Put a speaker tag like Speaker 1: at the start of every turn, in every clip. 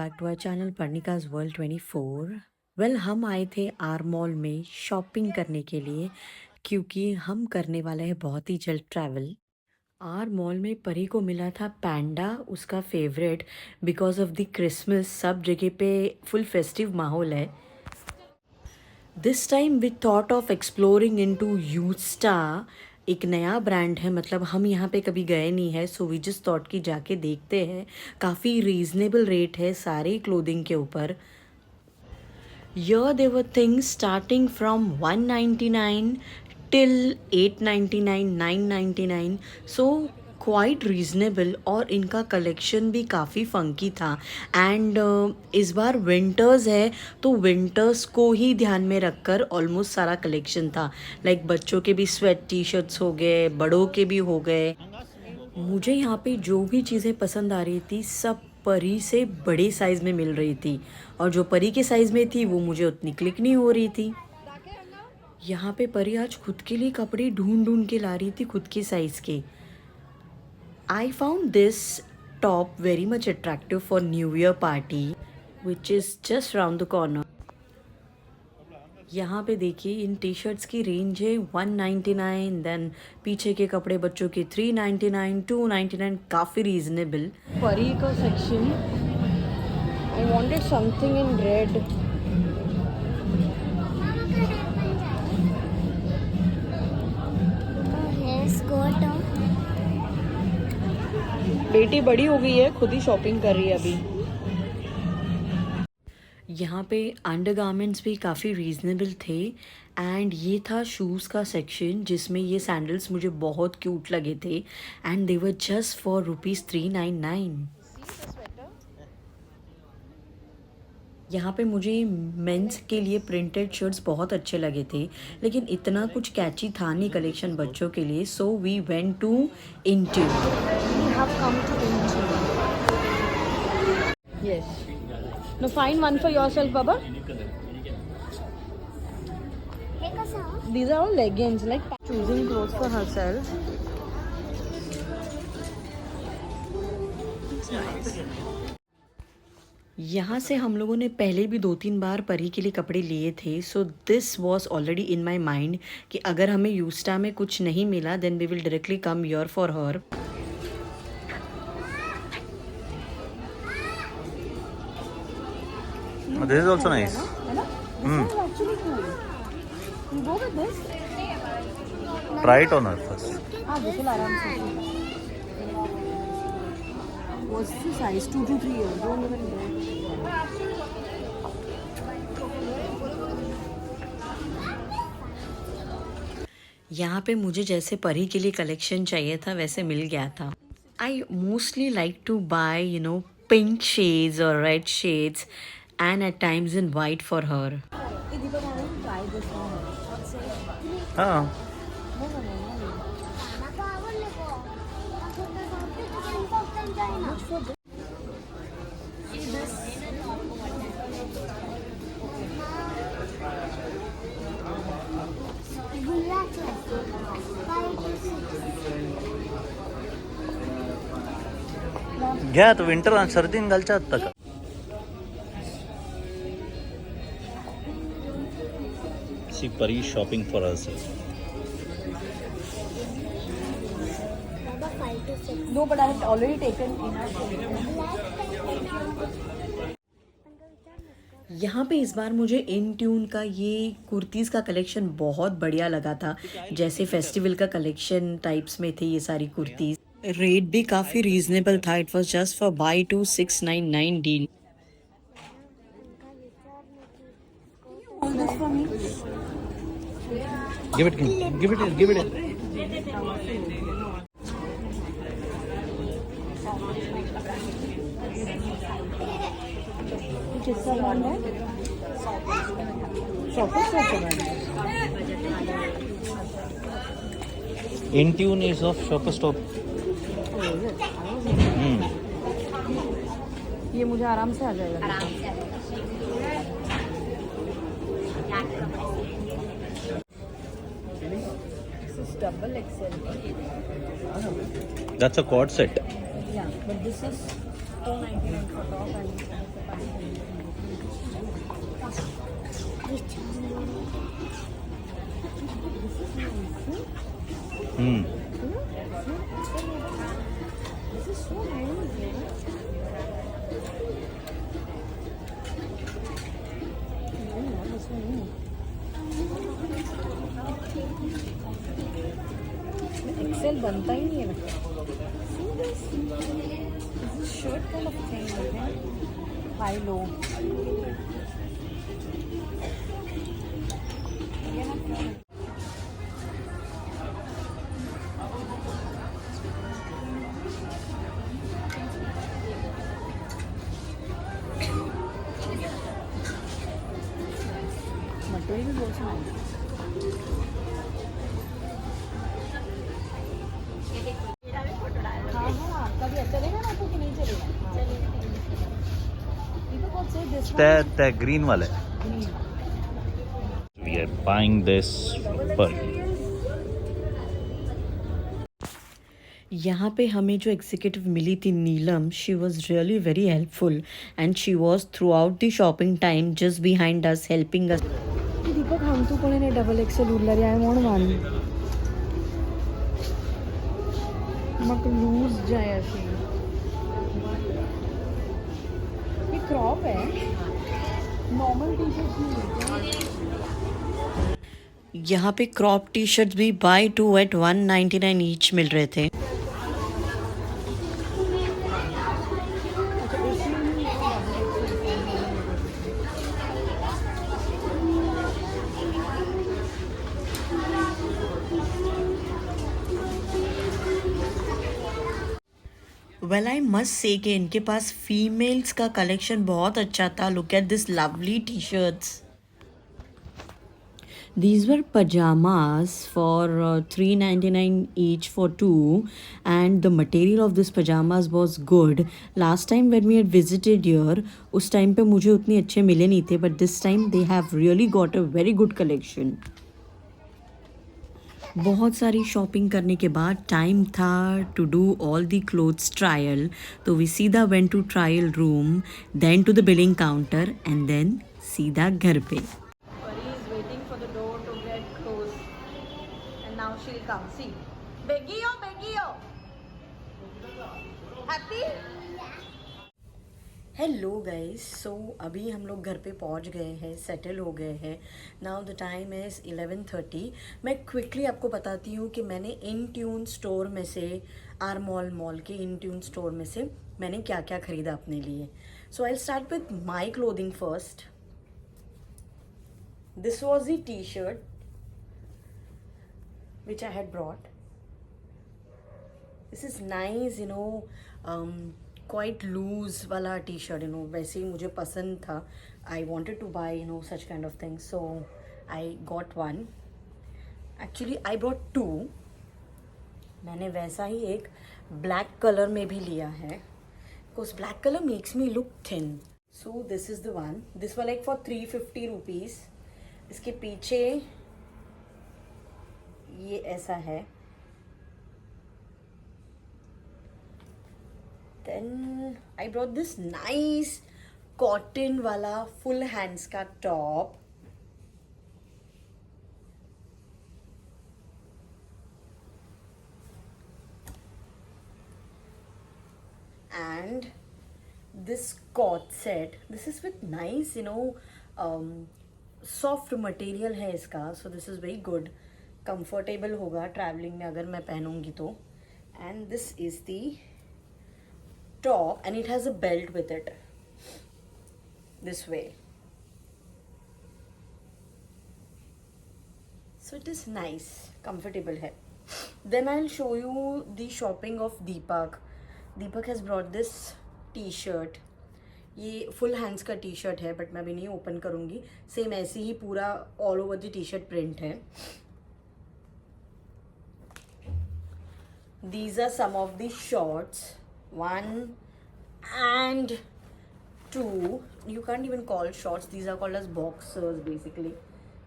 Speaker 1: Back to our channel Parnika's world 24। Well, हम आए थे आर मॉल में शॉपिंग करने के लिए क्योंकि हम करने वाले हैं बहुत ही जल्द ट्रैवल। आर मॉल में परी को मिला था पैंडा, उसका favourite, because of the Christmas. सब जगह पे फुल फेस्टिव माहौल है। This time we thought of exploring into Yousta. एक नया ब्रांड है, मतलब हम यहाँ पे कभी गए नहीं है, सो वी जस्ट थॉट कि जाके देखते हैं। काफ़ी रीजनेबल रेट है सारे क्लोथिंग के ऊपर। Here there were things starting from 199 till 899, 999, so quite reasonable. और इनका कलेक्शन भी काफ़ी फंकी था। एंड इस बार विंटर्स है तो विंटर्स को ही ध्यान में रखकर ऑलमोस्ट सारा कलेक्शन था। लाइक बच्चों के भी स्वेट टी शर्ट्स हो गए, बड़ों के भी हो गए। मुझे यहाँ पे जो भी चीज़ें पसंद आ रही थी सब परी से बड़े साइज़ में मिल रही थी, और जो परी के साइज़ में थी वो मुझे उतनी क्लिक नहीं हो रही थी। यहाँ पे परी आज खुद के लिए कपड़े ढूंढ ढूंढ के ला रही थी खुद के साइज़ के। I found this top very much attractive for new year party which is just round the corner. यहाँ पे देखिए इन टी शर्ट्स की रेंज है 199, देन पीछे के कपड़े बच्चों के 399, 299, काफ़ी रीजनेबल। परी का section, I wanted something in red. बेटी बड़ी हो गई है, खुद ही शॉपिंग कर रही है अभी। यहाँ पे अंडरगारमेंट्स भी काफ़ी रीजनेबल थे। एंड ये था शूज़ का सेक्शन जिसमें ये सैंडल्स मुझे बहुत क्यूट लगे थे, and they were just for ₹399। यहाँ पे मुझे मेंस के लिए प्रिंटेड शर्ट्स बहुत अच्छे लगे थे, लेकिन इतना कुछ कैची था नहीं कलेक्शन बच्चों के लिए, so we went to Intune. We have come to Intune. Yes, now find one for yourself, Baba. These are all leggings, like choosing clothes for herself. It's nice. यहाँ से हम लोगों ने पहले भी 2-3 बार परी के लिए कपड़े लिए थे, so this was already in my mind कि अगर हमें यूस्टा में कुछ नहीं मिला then we will directly come your for her.
Speaker 2: This is also nice.
Speaker 1: This is actually cool. You go with this?
Speaker 2: Try it on her first.
Speaker 1: हाँ, बिल्कुल आराम से। What's the size? 2 to 3 years. Don't even know. यहाँ पे मुझे जैसे परी के लिए कलेक्शन चाहिए था वैसे मिल गया था। I mostly like to buy pink shades और red shades and at times in white for her.
Speaker 2: हाँ. घ्या तो विंटर सर्दीन घालच्या आत्ता का. See Pari shopping for herself.
Speaker 1: No, but I have already taken. यहाँ पे इस बार मुझे इन ट्यून का ये कुर्तीज़ का कलेक्शन बहुत बढ़िया लगा था। जैसे फेस्टिवल का कलेक्शन टाइप्स में थे ये सारी कुर्तीज़। रेट भी काफ़ी रीजनेबल था। It was just for by 2 699 deal.
Speaker 2: Give it.
Speaker 1: किसका ब्रांड है? शॉपर स्टॉप का brand.
Speaker 2: Intune is of Shopper Stop.
Speaker 1: ये मुझे आराम से आ जाएगा। आराम से double XL.
Speaker 2: That's a quad set.
Speaker 1: Yeah, but this is 499 for top and
Speaker 2: hmm
Speaker 1: This is so nice, XL बनता ही नहीं है ना. See this? This is shirt kind of thing, okay? High low. Material is also nice. हाँ हाँ कभी चलेगा ना आपको कि नहीं चलेगा. People could say this one is
Speaker 2: त्या ग्रीन वाला है.
Speaker 1: green.
Speaker 2: We are buying this पर
Speaker 1: यहाँ पे हमें जो एग्जीक्यूटिव मिली थी Neelam, she was really very helpful and she was throughout the shopping time just behind us helping us. Deepak हम तो कोणी डबल एक्सेल उरलेली आहे म्हणून वन मग लूज जाय अशी. ये क्रॉप है, नॉर्मल टी शर्ट नहीं है. यहाँ पे क्रॉप टी शर्ट भी बाय 2 at 199 ईच मिल रहे थे. वेल आई मस्ट से कि इनके पास फीमेल्स का कलेक्शन बहुत अच्छा था. Look at this lovely T shirts. These were pajamas for 399 each for two, and the material of this pajamas was good. Last time when we had visited here, उस time पे मुझे उतने अच्छे मिले नहीं थे, but this time they have really got a very good collection. बहुत सारी शॉपिंग करने के बाद टाइम था to do all the clothes trial. तो वी सीधा went to trial room, then to the billing counter and then सीधा घर पे.
Speaker 3: Pari is waiting for the door to get closed, and now she'll come. See, Begio, Begio. Happy?
Speaker 1: Hello guys, so अभी हम लोग घर पे पहुंच गए हैं, सेटल हो गए हैं. Now the time is 11:30. मैं क्विकली आपको बताती हूँ कि मैंने इन ट्यून स्टोर में से, आर मॉल के इन ट्यून स्टोर में से मैंने क्या क्या ख़रीदा अपने लिए. So I start with my clothing first. This was the T shirt which I had brought. This is nice, quite loose वाला टी शर्ट, वैसे ही मुझे पसंद था. I wanted to buy such kind of thing, so I got one. Actually I brought two. मैंने वैसा ही एक black colour में भी लिया है, because black colour makes me look thin. So this is the one. This was like for 350 rupees. इसके पीछे ये ऐसा है. Then I brought this nice cotton वाला full hands का top. And this coat set. This is with nice, soft material है इसका. So this is very good. Comfortable होगा traveling में अगर मैं पहनूंगी तो. And this is the top, and it has a belt with it this way, so it is nice, comfortable hai. Then I'll show you the shopping of Deepak. Deepak has brought this t-shirt. ये full hands का T shirt है, but मैं अभी नहीं open करूँगी. Same ऐसे ही पूरा all over the T shirt print है. These are some of the shorts. 1 and 2. You can't even call shorts. These are called as boxers basically.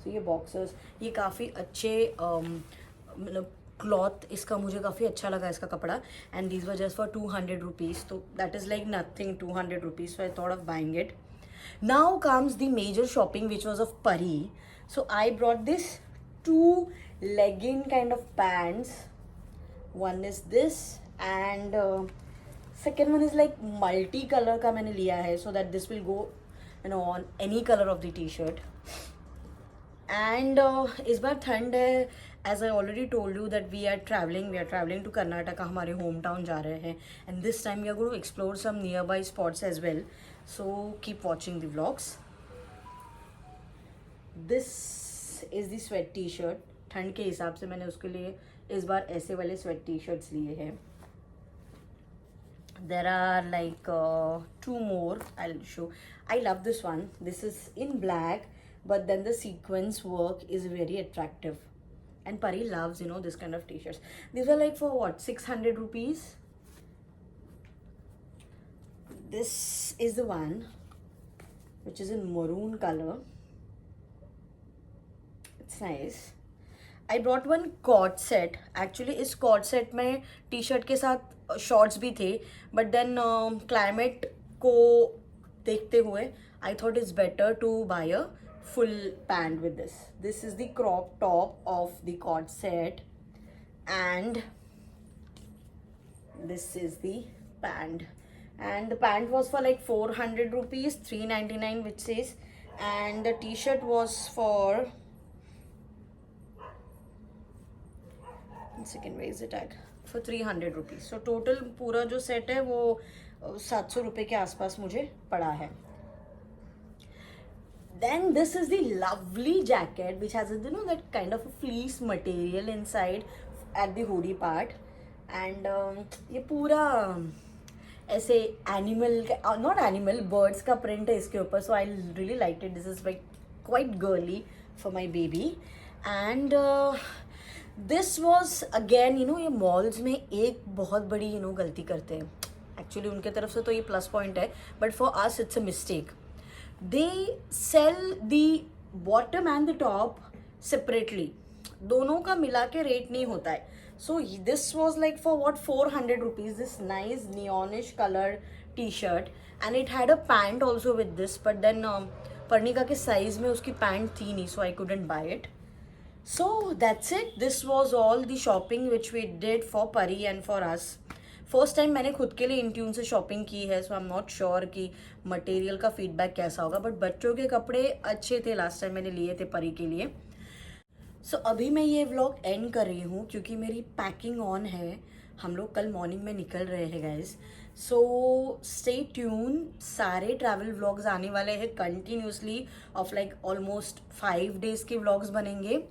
Speaker 1: So ये boxers, ये काफ़ी अच्छे मतलब क्लॉथ इसका मुझे काफ़ी अच्छा लगा इसका कपड़ा. And these were just for 200 rupees. तो that is like nothing. 200 rupees. So I thought of buying it. Now comes the major shopping which was of Pari. So I brought this 2 legging kind of pants. one is this, and second one is like multi color का मैंने लिया है, so that this will go on any color of the t-shirt. And इस बार ठंड है, as I already told you that we are traveling to Karnataka, हमारे home town जा रहे हैं, and this time we are going to explore some nearby spots as well, so keep watching the vlogs. This is the sweat t-shirt. ठंड के हिसाब से मैंने उसके लिए इस बार ऐसे वाले sweat t-shirts लिए हैं. There are like 2 more. I'll show. I love this one. This is in black, but then the sequence work is very attractive. And Pari loves, this kind of t-shirts. These are like for what? 600 rupees. This is the one which is in maroon color. It's nice. I brought one cord set. Actually इस cord set में t-shirt के साथ shorts भी थे, but then climate को देखते हुए I thought it's better to buy a full pant with this. This is the crop top of the cord set, and this is the pant. And the pant was for like 400 rupees, 399 which says, and the t-shirt was for, one second, where is the tag, for 300 rupees. So total पूरा जो set है वो 700 रुपये के आसपास मुझे पड़ा है. Then this is the lovely jacket which has that kind of a fleece material inside at the hoodie part, and ये पूरा ऐसे animal, not animal, birds का print है इसके ऊपर, so I really liked it. This is like quite girly for my baby. And this was again, ये malls में एक बहुत बड़ी गलती करते हैं. Actually उनके तरफ से तो ये plus point है, but for us it's a mistake. They sell the bottom and the top separately. दोनों का मिला के रेट नहीं होता है. So this was like for what, 400 rupees, this nice neonish colored t-shirt, and it had a pant also with this, but then Parnika के size में उसकी pant थी नहीं, so I couldn't buy it. So that's it. This was all the shopping which we did for Pari and for us. First time मैंने खुद के लिए Intune से शॉपिंग की है, सो आई एम नॉट श्योर कि मटेरियल का फीडबैक कैसा होगा, बट बच्चों के कपड़े अच्छे थे लास्ट टाइम मैंने लिए थे परी के लिए. सो अभी मैं ये व्लॉग एंड कर रही हूँ क्योंकि मेरी पैकिंग ऑन है. हम लोग कल मॉर्निंग में निकल रहे हैं गाइज, सो स्टे ट्यून. सारे ट्रैवल व्लॉग्स आने वाले हैं continuously, of like almost 5 days के व्लॉग्स बनेंगे.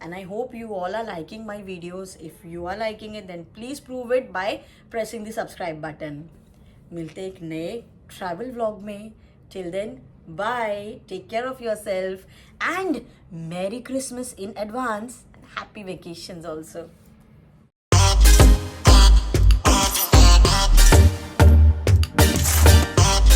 Speaker 1: And I hope you all are liking my videos. If you are liking it, then please prove it by pressing the subscribe button. मिलते एक नए travel vlog में. Till then, bye. Take care of yourself and Merry Christmas in advance and happy vacations also.